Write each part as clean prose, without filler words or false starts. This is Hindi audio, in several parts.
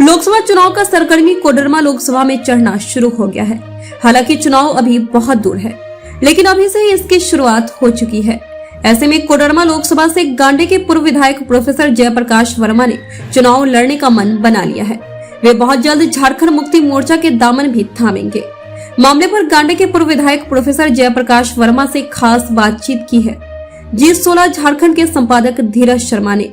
लोकसभा चुनाव का सरगर्मी कोडरमा लोकसभा में चढ़ना शुरू हो गया है। हालांकि चुनाव अभी बहुत दूर है, लेकिन अभी से ही इसकी शुरुआत हो चुकी है। ऐसे में कोडरमा लोकसभा से गांडे के पूर्व विधायक प्रोफेसर जयप्रकाश वर्मा ने चुनाव लड़ने का मन बना लिया है। वे बहुत जल्द झारखंड मुक्ति मोर्चा के दामन भी थामेंगे। मामले पर गांडे के पूर्व विधायक प्रोफेसर जयप्रकाश वर्मा से खास बातचीत की है। G16 झारखंड के संपादक धीरज शर्मा ने।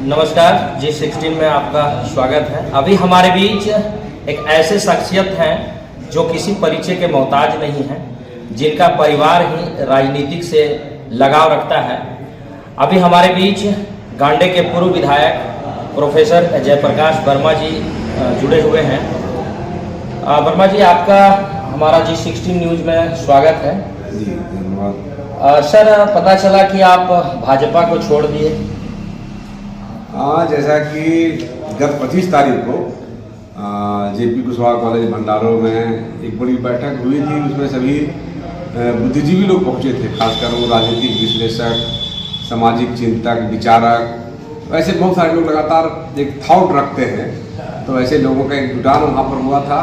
नमस्कार, G16 में आपका स्वागत है। अभी हमारे बीच एक ऐसे शख्सियत हैं जो किसी परिचय के मोहताज नहीं हैं, जिनका परिवार ही राजनीतिक से लगाव रखता है। अभी हमारे बीच गांडे के पूर्व विधायक प्रोफेसर जयप्रकाश वर्मा जी जुड़े हुए हैं। वर्मा जी, आपका हमारा G16 न्यूज़ में स्वागत है। जी धन्यवाद। सर, पता चला कि आप भाजपा को छोड़ दिए। जैसा कि गत 25 तारीख को जेपी कुशवाहा कॉलेज भंडारों में एक बड़ी बैठक हुई थी। उसमें सभी बुद्धिजीवी लोग पहुंचे थे, खासकर वो राजनीतिक विश्लेषक, सामाजिक चिंतक, विचारक, वैसे बहुत सारे लोग लगातार एक थॉट रखते हैं। तो ऐसे लोगों का एक जुटान वहाँ पर हुआ था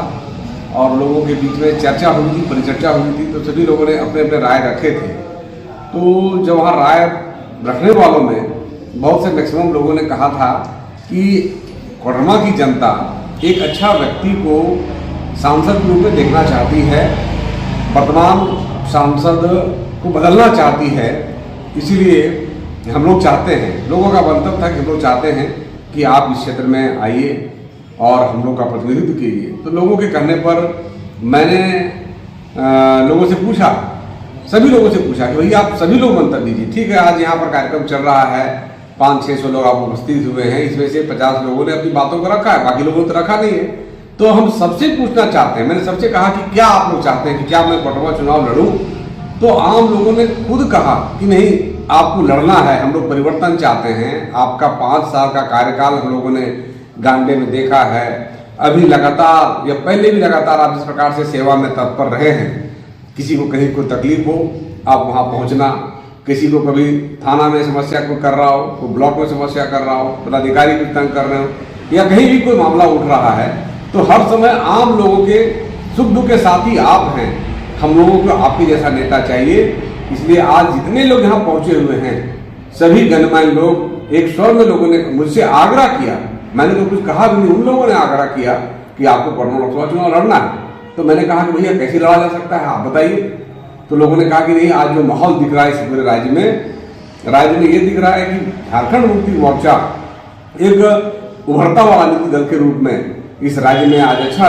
और लोगों के बीच में चर्चा हुई थी, परिचर्चा हुई थी। तो सभी लोगों ने अपने अपने राय रखे थे। तो जब वहाँ राय रखने वालों में बहुत से मैक्सिमम लोगों ने कहा था कि कोडरमा की जनता एक अच्छा व्यक्ति को सांसद के रूप में देखना चाहती है, वर्तमान सांसद को बदलना चाहती है। इसीलिए हम लोग चाहते हैं, लोगों का मंतव्य था कि हम लोग चाहते हैं कि आप इस क्षेत्र में आइए और हम लोग का प्रतिनिधित्व कीजिए। तो लोगों के कहने पर मैंने लोगों से पूछा, सभी लोगों से पूछा कि भैया आप सभी लोग मंतव्य दीजिए। ठीक है, आज यहाँ पर कार्यक्रम चल रहा है, 500-600 लोग आप उपस्थित हुए हैं, इसमें से 50 लोगों ने अपनी बातों को रखा है, बाकी लोगों ने तो रखा नहीं है। तो हम सबसे पूछना चाहते हैं, मैंने सबसे कहा कि क्या आप लोग चाहते हैं कि क्या मैं कोडरमा चुनाव लड़ूं? तो आम लोगों ने खुद कहा कि नहीं, आपको लड़ना है, हम लोग परिवर्तन चाहते हैं। आपका 5 साल का कार्यकाल हम लोगों ने गांडे में देखा है। अभी लगातार या पहले भी लगातार आप जिस प्रकार से सेवा में तत्पर रहे हैं, किसी को कहीं कोई तकलीफ हो आप वहाँ पहुँचना, किसी को कभी थाना में समस्या कोई कर रहा हो, कोई ब्लॉक में समस्या कर रहा हो, पदाधिकारी को तंग कर रहे हो या कहीं भी कोई मामला उठ रहा है, तो हर समय आम लोगों के सुख दुख के साथी आप हैं। हम लोगों को आपके जैसा नेता चाहिए। इसलिए आज जितने लोग यहाँ पहुँचे हुए हैं, सभी गणमान्य लोग एक स्वर में लोगों ने मुझसे आग्रह किया, मैंने तो कुछ कहा भी नहीं, उन लोगों ने आग्रह किया कि आपको कोडरमा लोकसभा चुनाव लड़ना है। तो मैंने कहा कि भैया कैसे लड़ा जा सकता है, आप बताइए। तो लोगों ने कहा कि नहीं, आज जो माहौल दिख रहा है इस पूरे राज्य में ये दिख रहा है कि झारखंड मुक्ति मोर्चा एक उभरता हुआ राजनीतिक दल के रूप में इस राज्य में आज अच्छा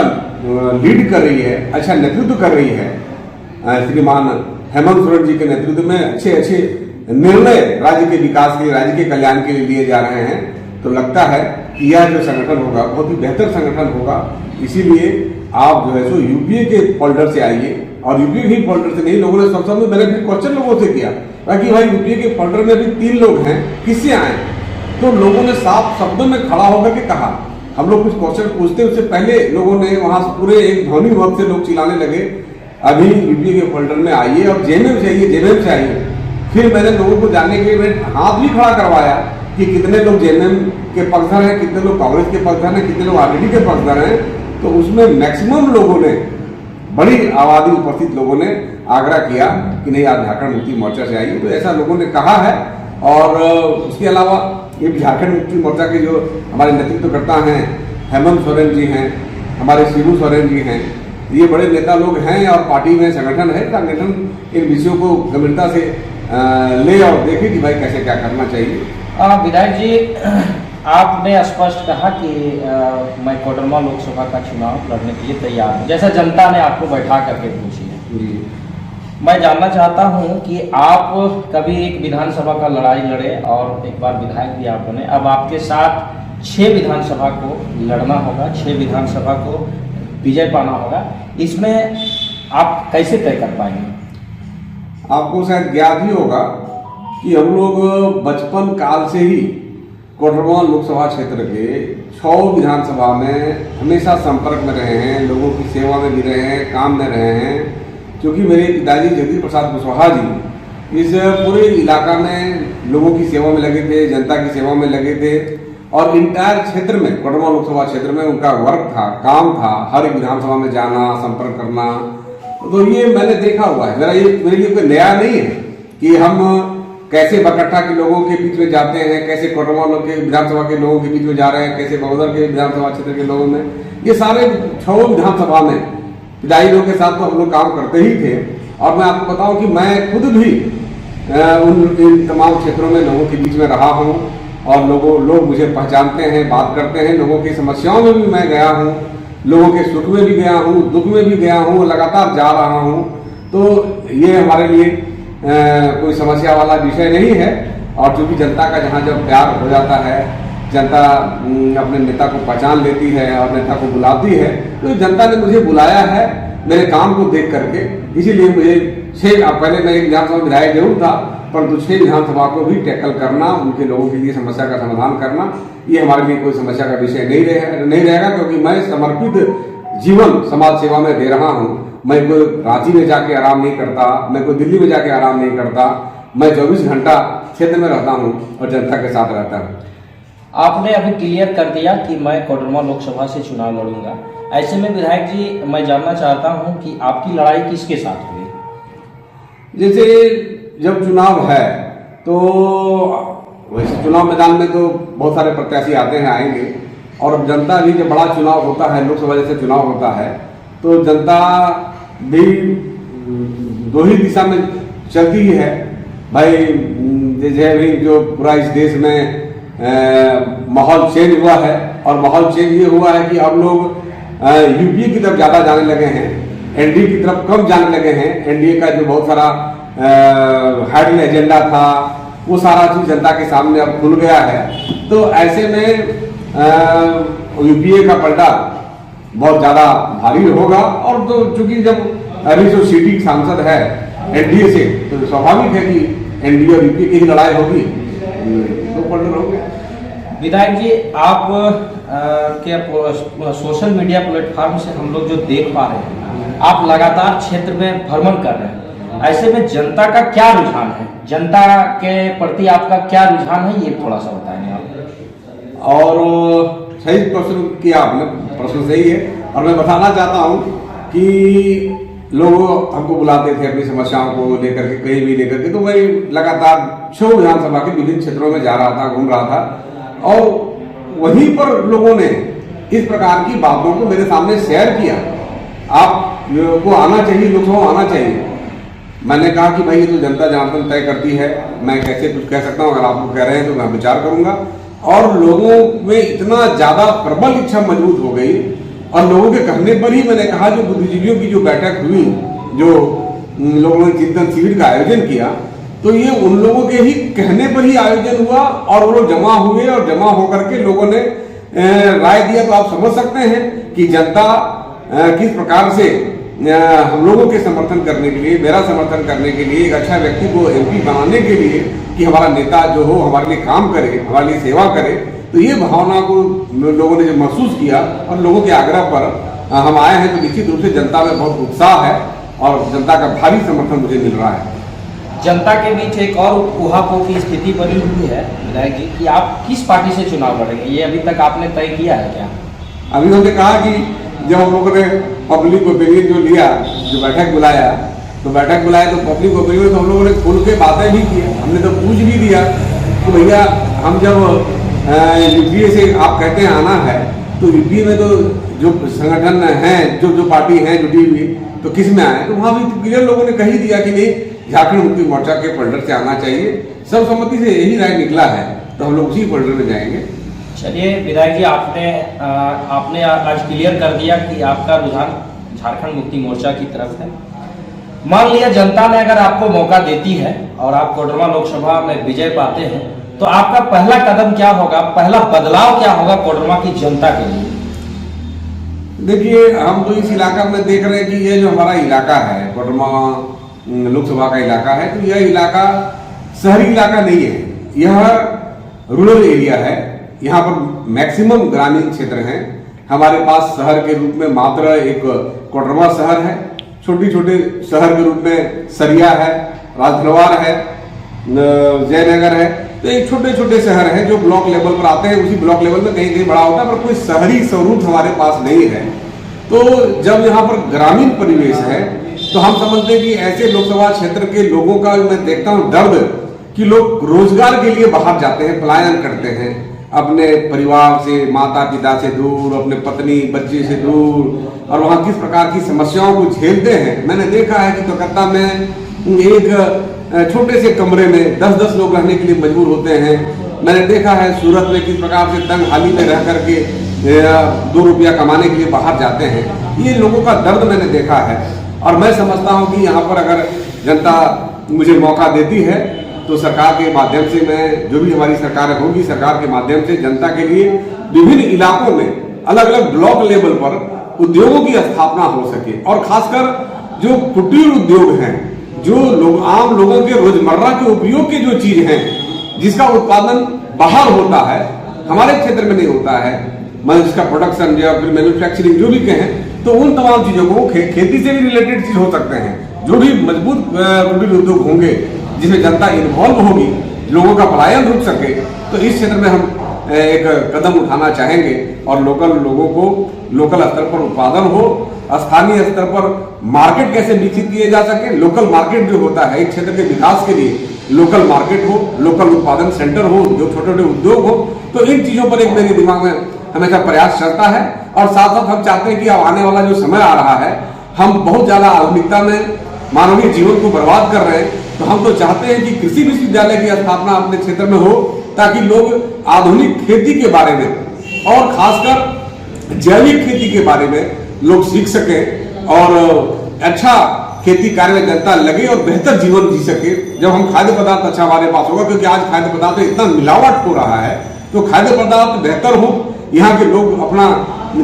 लीड कर रही है, अच्छा नेतृत्व कर रही है। श्रीमान हेमंत सोरेन जी के नेतृत्व में अच्छे निर्णय राज्य के विकास के लिए, राज्य के कल्याण के लिए लिए जा रहे हैं। तो लगता है कि यह जो संगठन होगा बहुत ही बेहतर संगठन होगा। इसीलिए आप जो है सो यूपीए के फोल्डर से आइए, और यूपीए के फोल्डर से नहीं, लोगों ने सबसे मैंने भी क्वेश्चन लोगों से किया कि भाई यूपीए के फोल्डर में भी 3 लोग हैं, किससे आए? तो लोगों ने साफ शब्दों में खड़ा होकर के कहा। हम लोग कुछ क्वेश्चन पूछते उससे पहले लोगों ने वहां से पूरे एक ध्वनि वक्त से लोग चिल्लाने लगे, अभी यूपीए के फोल्डर में आइए और जेएमएम से आइए, जेएमएम से आइए। फिर मैंने लोगों को जानने के लिए हाथ भी खड़ा करवाया कि कितने लोग जेएमएम के पक्षधर हैं, कितने लोग कांग्रेस के पक्षधर हैं, कितने लोग आरजेडी के पक्षधर हैं। तो उसमें मैक्सिमम लोगों ने, बड़ी आबादी उपस्थित लोगों ने आग्रह किया कि नहीं, आप झारखंड मुक्ति मोर्चा से आइए। तो ऐसा लोगों ने कहा है। और उसके अलावा ये झारखंड मुक्ति मोर्चा के जो हमारे नेतृत्वकर्ता हैं, हेमंत सोरेन जी हैं, हमारे शिबू सोरेन जी हैं, ये बड़े नेता लोग हैं और पार्टी में संगठन है। संगठन इन विषयों को गंभीरता से ले और देखे कि भाई कैसे क्या करना चाहिए। विधायक जी, आपने स्पष्ट कहा कि मैं कोडरमा लोकसभा का चुनाव लड़ने के लिए तैयार हूँ, जैसा जनता ने आपको बैठा करके पूछी है। मैं जानना चाहता हूँ कि आप कभी एक विधानसभा का लड़ाई लड़े और एक बार विधायक भी आप बने, अब आपके साथ 6 विधानसभा को लड़ना होगा, 6 विधानसभा को विजय पाना होगा। इसमें आप कैसे तय कर पाएंगे? आपको शायद ज्ञात ही होगा कि हम लोग बचपन काल से ही कोडरमा लोकसभा क्षेत्र के 6 विधानसभा में हमेशा संपर्क में रहे हैं, लोगों की सेवा में भी रहे हैं, काम में रहे हैं। क्योंकि मेरे पिताजी जगदीश प्रसाद कुशवाहा जी इस पूरे इलाका में लोगों की सेवा में लगे थे, जनता की सेवा में लगे थे और इंटायर क्षेत्र में, कोडरमा लोकसभा क्षेत्र में उनका वर्क था, काम था, हर एक विधानसभा में जाना, संपर्क करना। तो ये मैंने देखा हुआ है। मेरे लिए कोई नया नहीं है कि हम कैसे बरकट्टा के लोगों के बीच में जाते हैं, कैसे कोडरमा लोग के विधानसभा के लोगों के बीच में जा रहे हैं, कैसे बगोदर के विधानसभा क्षेत्र के लोगों में, ये सारे 6 विधानसभा में विधायी लोगों के साथ तो हम लोग काम करते ही थे। और मैं आपको बताऊं कि मैं खुद भी इन तमाम क्षेत्रों में लोगों के बीच में रहा हूं और लोग मुझे पहचानते हैं, बात करते हैं। लोगों की समस्याओं में भी मैं गया हूं, लोगों के सुख में भी गया हूं, दुख में भी गया हूं, लगातार जा रहा हूं। तो ये हमारे लिए कोई समस्या वाला विषय नहीं है। और चूंकि जनता का जहां जब प्यार हो जाता है, जनता अपने नेता को पहचान लेती है और नेता को बुलाती है, तो जनता ने मुझे बुलाया है मेरे काम को देख करके। इसीलिए मुझे 6 पहले मैं एक विधानसभा विधायक जरूर था, परंतु 6 विधानसभा को भी टैकल करना, उनके लोगों के लिए समस्या का समाधान करना, ये हमारे लिए कोई समस्या का विषय नहीं रहेगा। क्योंकि मैं समर्पित जीवन समाज सेवा में दे रहा हूँ। मैं कोई रांची में जाके आराम नहीं करता, मैं कोई दिल्ली में जाके आराम नहीं करता। मैं 24 घंटा क्षेत्र में रहता हूँ और जनता के साथ रहता हूँ। आपने अभी क्लियर कर दिया कि मैं कोडरमा लोकसभा से चुनाव लड़ूंगा। ऐसे में विधायक जी, मैं जानना चाहता हूं कि आपकी लड़ाई किसके साथ हुई? जैसे जब चुनाव है तो वैसे चुनाव मैदान में तो बहुत सारे प्रत्याशी आते हैं, आएंगे। और जनता भी जब बड़ा चुनाव होता है, लोकसभा जैसे चुनाव होता है, तो जनता भी 2 ही दिशा में चलती ही है भाई। जैसे अभी जो पूरा इस देश में माहौल चेंज हुआ है, और माहौल चेंज ये हुआ है कि अब लोग यूपीए की तरफ ज़्यादा जाने लगे हैं, एनडीए की तरफ कम जाने लगे हैं। एनडीए का जो बहुत सारा हाइडन एजेंडा था, वो सारा चीज़ जनता के सामने अब खुल गया है। तो ऐसे में यूपीए का पलटा बहुत ज़्यादा भारी होगा। और तो चूंकि जब अभी जो सिटी सांसद है एनडीए से, तो स्वाभाविक है कि एनडीए और यूपीए की ही लड़ाई होगी, तो पलटन होगी। विधायक जी, आप के सोशल मीडिया प्लेटफॉर्म से हम लोग जो देख पा रहे हैं, आप लगातार क्षेत्र में भ्रमण कर रहे हैं। ऐसे में जनता का क्या रुझान है, जनता के प्रति आपका क्या रुझान है, ये थोड़ा सा बताएंगे आप। और सही प्रश्न किया आपने, प्रश्न सही है। और मैं बताना चाहता हूँ कि लोग हमको बुलाते थे अपनी समस्याओं को लेकर के, कहीं भी लेकर के, तो मैं लगातार 6 विधानसभा के विभिन्न क्षेत्रों में जा रहा था, घूम रहा था। और वहीं पर लोगों ने इस प्रकार की बातों को मेरे सामने शेयर किया। आपको आना चाहिए, लोकसभा आना चाहिए। मैंने कहा कि भाई ये तो जनता जनार्दन तय करती है, मैं कैसे कुछ कह सकता हूँ। अगर आप लोग कह रहे हैं तो मैं विचार करूंगा। और लोगों में इतना ज्यादा प्रबल इच्छा मजबूत हो गई, और लोगों के कहने पर ही मैंने कहा, जो बुद्धिजीवियों की जो बैठक हुई, जो लोगों ने चिंतन शिविर का आयोजन किया, तो ये उन लोगों के ही कहने पर ही आयोजन हुआ। और वो लोग जमा हुए और जमा होकर के लोगों ने राय दिया। तो आप समझ सकते हैं कि जनता किस प्रकार से हम लोगों के समर्थन करने के लिए, मेरा समर्थन करने के लिए, एक अच्छा व्यक्ति को एमपी बनाने के लिए, कि हमारा नेता जो हो हमारे लिए काम करे, हमारे लिए सेवा करे, तो ये भावना को लोगों ने जब महसूस किया और लोगों के आग्रह पर हम आए हैं, तो निश्चित रूप से जनता में बहुत उत्साह है और जनता का भारी समर्थन मुझे मिल रहा है। जनता के बीच एक और ऊहापोह की स्थिति बनी हुई है विधायक जी कि आप किस पार्टी से चुनाव लड़ेंगे, ये अभी तक आपने तय किया है क्या? अभी हमने कहा कि जब हम लोगों ने पब्लिक ओपिनियन जो लिया, जो बैठक बुलाया, तो पब्लिक ओपिनियन में तो हम लोगों ने खुल के बातें भी की। हमने तो पूछ भी दिया कि भैया हम जब यूपीए से आप कहते हैं आना है, तो यूपीए में तो जो संगठन हैं, जो पार्टी है जुटी हुई, तो किस में आए? तो वहाँ भी क्लियर लोगों ने कही दिया कि नहीं, झारखंड मुक्ति मोर्चा के फोल्डर से आना चाहिए। सर्वसम्मति से यही राय निकला है, तो हम लोग उसी फोल्डर में जाएंगे। चलिए विधायक जी, आपने आज क्लियर कर दिया कि आपका रुझान झारखंड मुक्ति मोर्चा की तरफ है। मान लिया जनता ने अगर आपको मौका देती है और आप कोडरमा लोकसभा में विजय पाते हैं, तो आपका पहला कदम क्या होगा, पहला बदलाव क्या होगा कोडरमा की जनता के लिए? देखिए, हम तो इस इलाका में देख रहे हैं कि ये जो हमारा इलाका है, कोडरमा लोकसभा का इलाका है, तो यह इलाका शहरी इलाका नहीं है, यह रूरल एरिया है। यहाँ पर मैक्सिमम ग्रामीण क्षेत्र हैं। हमारे पास शहर के रूप में मात्र एक कोडरमा शहर है, छोटे छोटे शहर के रूप में सरिया है, राजधरवार है, जयनगर है, तो एक छोटे छोटे शहर हैं जो ब्लॉक लेवल पर आते हैं, उसी ब्लॉक लेवल में कहीं कहीं बड़ा होता है, पर कोई शहरी स्वरूप हमारे पास नहीं है। तो जब यहाँ पर ग्रामीण परिवेश है तो हम समझते हैं कि ऐसे लोकसभा क्षेत्र के लोगों का मैं देखता हूँ दर्द कि लोग रोजगार के लिए बाहर जाते हैं, पलायन करते हैं अपने परिवार से, माता पिता से दूर, अपने पत्नी बच्चे से दूर, और वहाँ किस प्रकार की समस्याओं को झेलते हैं। मैंने देखा है कि कोलकाता में एक छोटे से कमरे में 10-10 लोग रहने के लिए मजबूर होते हैं। मैंने देखा है सूरत में किस प्रकार से तंग हाली में रह करके 2 रुपया कमाने के लिए बाहर जाते हैं। ये लोगों का दर्द मैंने देखा है, और मैं समझता हूँ कि यहाँ पर अगर जनता मुझे मौका देती है तो सरकार के माध्यम से, मैं जो भी हमारी सरकार होगी, सरकार के माध्यम से जनता के लिए विभिन्न इलाकों में अलग अलग ब्लॉक लेवल पर उद्योगों की स्थापना हो सके, और खासकर जो कुटीर उद्योग हैं, जो लोग आम लोगों के रोजमर्रा के उपयोग के जो चीज हैं, जिसका उत्पादन बाहर होता है, हमारे क्षेत्र में नहीं होता है, मतलब जिसका प्रोडक्शन या फिर मैन्युफैक्चरिंग जो भी कहें, तो उन तमाम चीजों को खेती से भी रिलेटेड चीज हो सकते हैं। जो भी मजबूत कुटीर उद्योग होंगे जिसमें जनता इन्वॉल्व होगी, लोगों का पलायन रुक सके, तो इस क्षेत्र में हम एक कदम उठाना चाहेंगे, और लोकल लोगों को लोकल स्तर पर उत्पादन हो, स्थानीय स्तर पर मार्केट कैसे विकसित किए जा सके। लोकल मार्केट जो होता है एक क्षेत्र के विकास के लिए, लोकल मार्केट हो, लोकल उत्पादन सेंटर हो, जो छोटे छोटे उद्योग हो, तो इन चीजों पर एक मेरे दिमाग में हमेशा प्रयास चलता है। और साथ साथ हम चाहते हैं कि अब आने वाला जो समय आ रहा है, हम बहुत ज्यादा आधुनिकता में मानवीय जीवन को बर्बाद कर रहे हैं, तो हम तो चाहते हैं कि कृषि विश्वविद्यालय की स्थापना अपने क्षेत्र में हो, ताकि लोग आधुनिक खेती के बारे में और खासकर जैविक खेती के बारे में लोग सीख सकें, और अच्छा खेती कार्य में जनता लगे और बेहतर जीवन जी सके। जब हम खाद्य पदार्थ अच्छा हमारे पास होगा, क्योंकि आज खाद्य पदार्थ में इतना मिलावट हो रहा है, तो खाद्य पदार्थ बेहतर हो, यहाँ के लोग अपना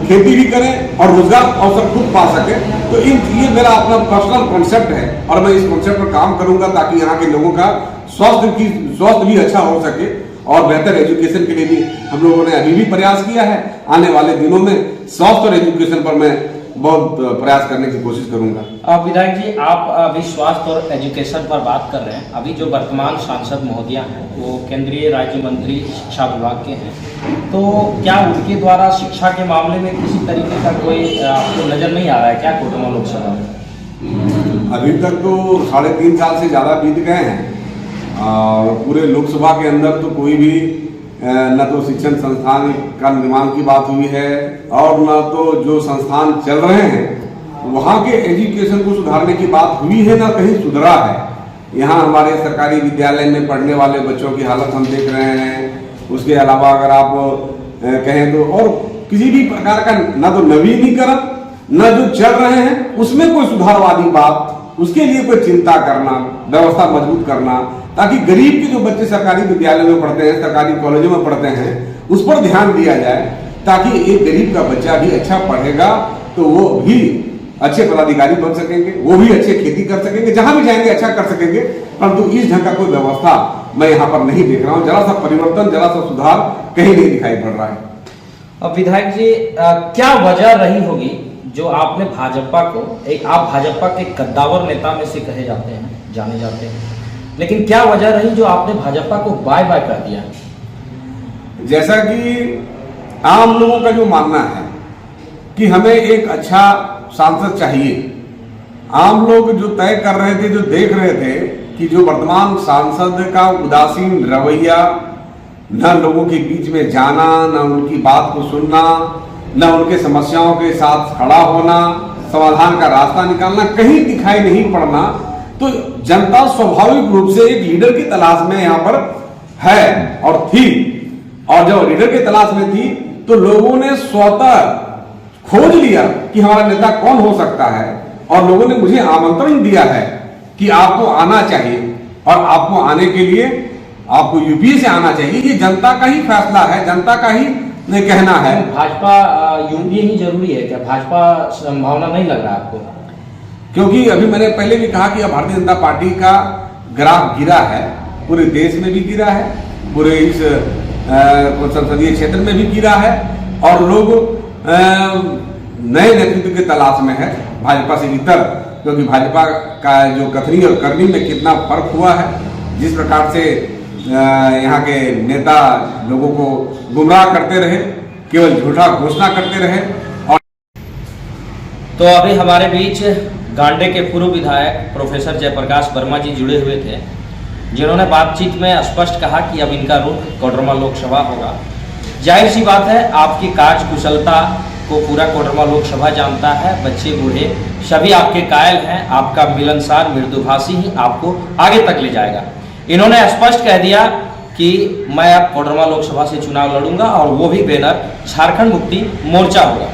खेती भी करें और रोजगार अवसर खुद पा सके। तो ये मेरा अपना पर्सनल कॉन्सेप्ट है, और मैं इस कॉन्सेप्ट पर काम करूंगा ताकि यहाँ के लोगों का स्वास्थ्य भी अच्छा हो सके, और बेहतर एजुकेशन के लिए भी हम लोगों ने अभी भी प्रयास किया है। आने वाले दिनों में स्वास्थ्य और एजुकेशन पर मैं बहुत प्रयास करने की कोशिश करूंगा। विधायक जी, आप अभी स्वास्थ्य और एजुकेशन पर बात कर रहे हैं। अभी जो वर्तमान सांसद महोदया हैं वो केंद्रीय राज्य मंत्री शिक्षा विभाग के हैं, तो क्या उनके द्वारा शिक्षा के मामले में किसी तरीके का कोई आपको नजर नहीं आ रहा है क्या कोडरमा लोकसभा में? अभी तक तो 3.5 साल से ज्यादा बीत गए हैं, और पूरे लोकसभा के अंदर तो कोई भी न तो शिक्षण संस्थान का निर्माण की बात हुई है, और न तो जो संस्थान चल रहे हैं वहाँ के एजुकेशन को सुधारने की बात हुई है, न कहीं सुधरा है। यहाँ हमारे सरकारी विद्यालय में पढ़ने वाले बच्चों की हालत हम देख रहे हैं। उसके अलावा अगर आप कहें तो और किसी भी प्रकार का न तो नवीनीकरण, न जो चल रहे हैं उसमें कोई सुधारवादी बात, उसके लिए कोई चिंता करना, व्यवस्था मजबूत करना, ताकि गरीब के जो बच्चे सरकारी विद्यालय में पढ़ते हैं, सरकारी कॉलेजों में पढ़ते हैं, उस पर ध्यान दिया जाए, ताकि एक गरीब का बच्चा भी अच्छा पढ़ेगा तो वो भी अच्छे पदाधिकारी बन सकेंगे, वो भी अच्छे खेती कर सकेंगे, जहां भी जाएंगे अच्छा कर सकेंगे। परंतु इस ढंग का कोई व्यवस्था मैं यहाँ पर नहीं देख रहा हूँ। जरा सा परिवर्तन, जरा सा सुधार कहीं नहीं दिखाई पड़ रहा है। अब विधायक जी, क्या वजह रही होगी जो आपने भाजपा को, आप भाजपा के कद्दावर नेता में से कहे जाते हैं, जाने जाते हैं, लेकिन क्या वजह रही जो आपने भाजपा को बाय बाय कर दिया? जैसा कि आम लोगों का जो मानना है कि हमें एक अच्छा सांसद चाहिए, आम लोग जो तय कर रहे थे, जो देख रहे थे कि जो वर्तमान सांसद का उदासीन रवैया, न लोगों के बीच में जाना, न उनकी बात को सुनना, न उनके समस्याओं के साथ खड़ा होना, समाधान का रास्ता निकालना कहीं दिखाई नहीं पड़ना, तो जनता स्वाभाविक रूप से एक लीडर की तलाश में यहाँ पर है और थी। और जब लीडर की तलाश में थी तो लोगों ने स्वतः खोज लिया कि हमारा नेता कौन हो सकता है, और लोगों ने मुझे आमंत्रण दिया है कि आपको आना चाहिए, और आपको आने के लिए आपको यूपीए से आना चाहिए। ये जनता का ही फैसला है, जनता का ही कहना है। भाजपा यूपीए ही जरूरी है क्या? भाजपा संभावना नहीं लग रहा आपको? क्योंकि अभी मैंने पहले भी कहा कि अब भारतीय जनता पार्टी का ग्राफ गिरा है, पूरे देश में भी गिरा है, पूरे इस संसदीय क्षेत्र में भी गिरा है, और लोग नए नेतृत्व के तलाश में है भाजपा से इतर, क्योंकि भाजपा का जो कथनी और करनी में कितना फर्क हुआ है जिस प्रकार से यहाँ के नेता लोगों को गुमराह करते रहे, केवल झूठा घोषणा करते रहे। और तो अभी हमारे बीच गांडे के पूर्व विधायक प्रोफेसर जयप्रकाश वर्मा जी जुड़े हुए थे, जिन्होंने बातचीत में स्पष्ट कहा कि अब इनका रुख कोडरमा लोकसभा होगा। जाहिर सी बात है, आपकी कार्य कुशलता को पूरा कोडरमा लोकसभा जानता है। बच्चे बूढ़े सभी आपके कायल हैं। आपका मिलनसार मृदुभाषी ही आपको आगे तक ले जाएगा। इन्होंने स्पष्ट कह दिया कि मैं अब कोडरमा लोकसभा से चुनाव लड़ूंगा और वो भी बैनर झारखंड मुक्ति मोर्चा होगा।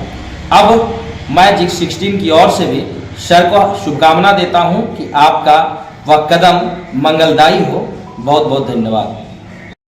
अब मैं G16 की ओर से भी सर को शुभकामना देता हूं कि आपका वह कदम मंगलदायी हो। बहुत बहुत धन्यवाद।